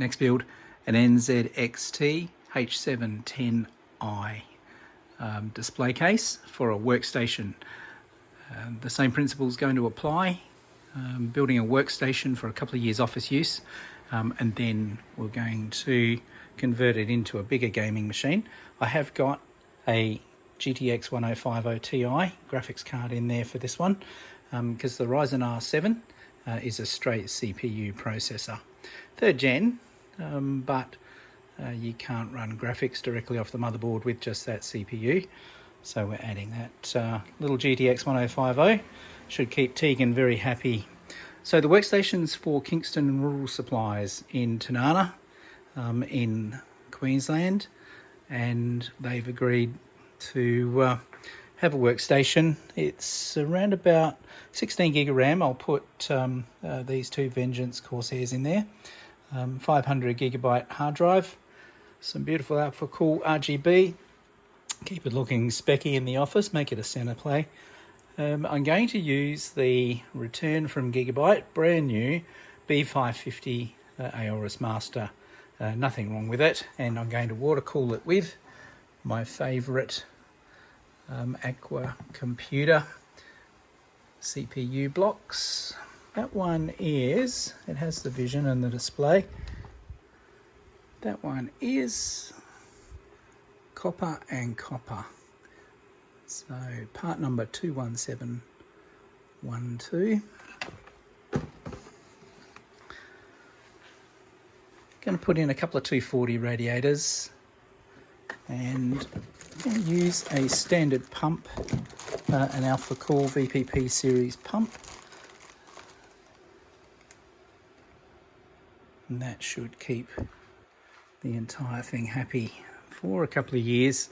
next build, an NZXT H710i display case for a workstation. The same principle is going to apply. Building a workstation for a couple of years office use, and then we're going to convert it into a bigger gaming machine. I have got a GTX 1050 Ti graphics card in there for this one, because the Ryzen R7 is a straight CPU processor. 3rd gen, but you can't run graphics directly off the motherboard with just that CPU. So we're adding that little GTX 1050. Should keep Tegan very happy. So the workstation's for Kingston Rural Supplies in Tanana, in Queensland, and they've agreed to have a workstation. It's around about 16 gig of RAM. I'll put these two Vengeance Corsairs in there. 500 gigabyte hard drive. Some beautiful output, cool RGB. Keep it looking specky in the office, make it a centre play. I'm going to use the return from Gigabyte, brand new B550 Aorus Master. Nothing wrong with it, and I'm going to water cool it with my favourite Aqua Computer CPU blocks. That one is, it has the vision and the display. That one is copper and copper. So part number 21712. Going to put in a couple of 240 radiators and use a standard pump, an Alpha Cool VPP series pump. And that should keep the entire thing happy for a couple of years.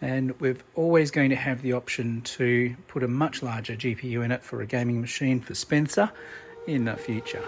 And we're always going to have the option to put a much larger GPU in it for a gaming machine for Spencer in the future.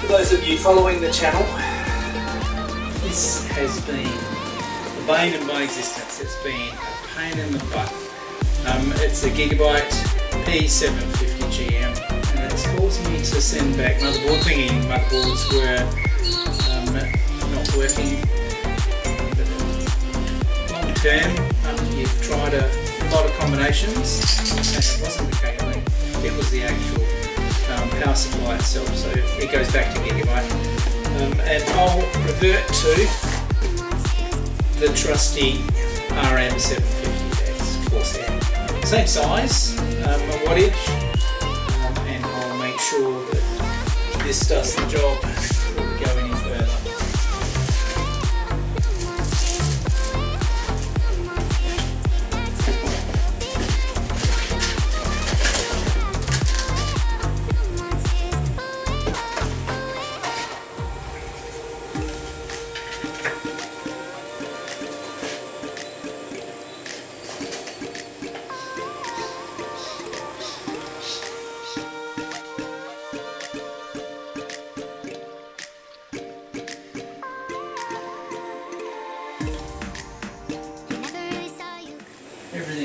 For those of you following the channel, this has been the bane of my existence. It's been a pain in the butt. It's a Gigabyte P750GM, and it's causing me to send back motherboard, thinking motherboards were not working. But long term, after you've tried a lot of combinations, and it wasn't the cabling, it was the actual power supply itself, so it goes back to Gigabyte. And I'll revert to the trusty RM750X Corsair. Same size, wattage, and I'll make sure that this does the job before we go any further.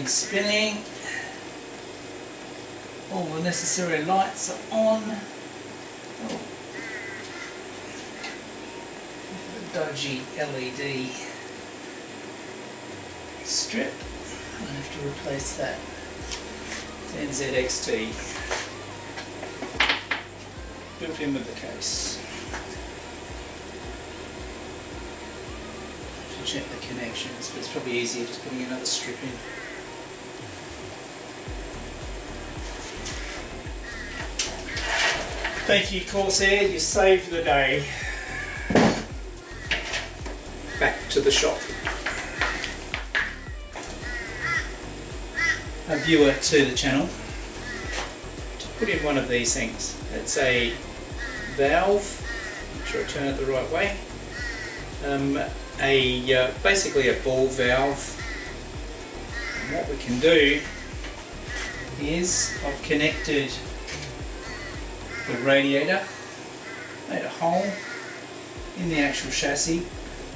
everything's spinning. All the necessary lights are on. Oh. Dodgy LED strip. I have to replace that. It's NZXT. Built in with the case. To check the connections, but it's probably easier just putting another strip in. Thank you, Corsair, you saved the day. Back to the shop. A viewer to the channel to put in one of these things. It's a valve, make sure I turn it the right way. Basically a ball valve. And what we can do is I've connected the radiator, made a hole in the actual chassis.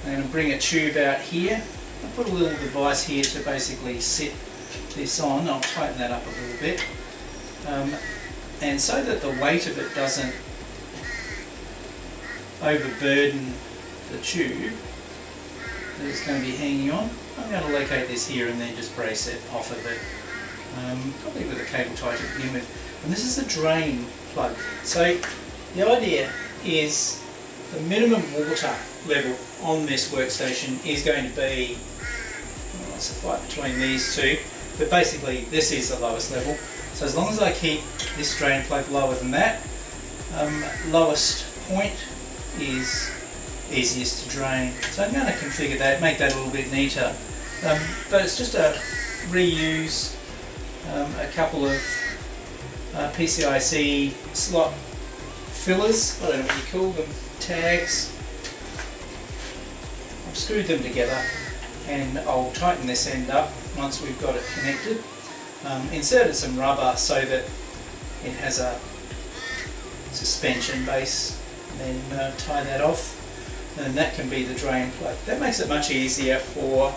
I'm going to bring a tube out here. I'll put a little device here to basically sit this on. I'll tighten that up a little bit. And so that the weight of it doesn't overburden the tube that it's going to be hanging on, I'm going to locate this here and then just brace it off of it. Probably with a cable tie to begin with. And this is a drain plug. So the idea is the minimum water level on this workstation is going to be, well, it's a fight between these two, but basically this is the lowest level. So as long as I keep this drain plug lower than that, lowest point is easiest to drain. So I'm going to configure that, make that a little bit neater. But it's just a reuse a couple of PCIe slot fillers, I don't know what you call them, tags. I've screwed them together and I'll tighten this end up once we've got it connected. Inserted some rubber so that it has a suspension base, and then tie that off, and that can be the drain plug. That makes it much easier for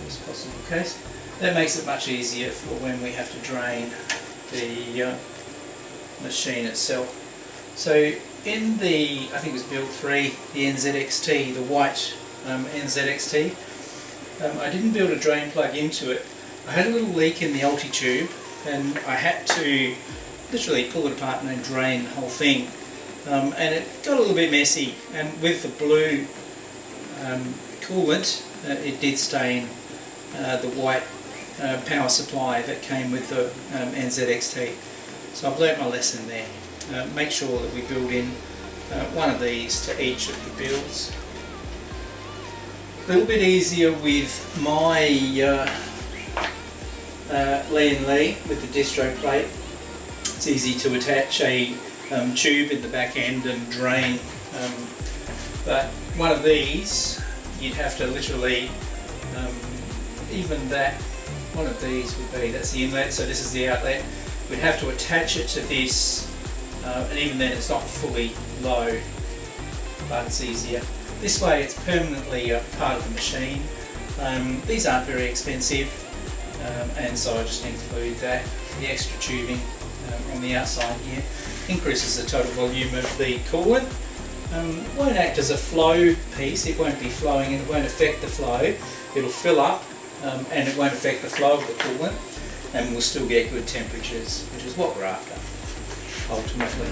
this possible case. That makes it much easier for when we have to drain the machine itself. So in the, I think it was build 3, the NZXT, the white NZXT, I didn't build a drain plug into it. I had a little leak in the ulti-tube and I had to literally pull it apart and then drain the whole thing. And it got a little bit messy, and with the blue coolant it did stain the white power supply that came with the NZXT. So I've learnt my lesson there. Make sure that we build in one of these to each of the builds. A little bit easier with my Lee & Lee with the distro plate. It's easy to attach a tube in the back end and drain, but one of these you'd have to literally, even that, one of these would be, that's the inlet, so this is the outlet, we'd have to attach it to this, and even then it's not fully low, but it's easier. This way it's permanently a part of the machine. These aren't very expensive, and so I just include that. The extra tubing on the outside here increases the total volume of the coolant. Won't act as a flow piece, it won't be flowing and it won't affect the flow. It'll fill up and it won't affect the flow of the coolant, and we'll still get good temperatures, which is what we're after ultimately.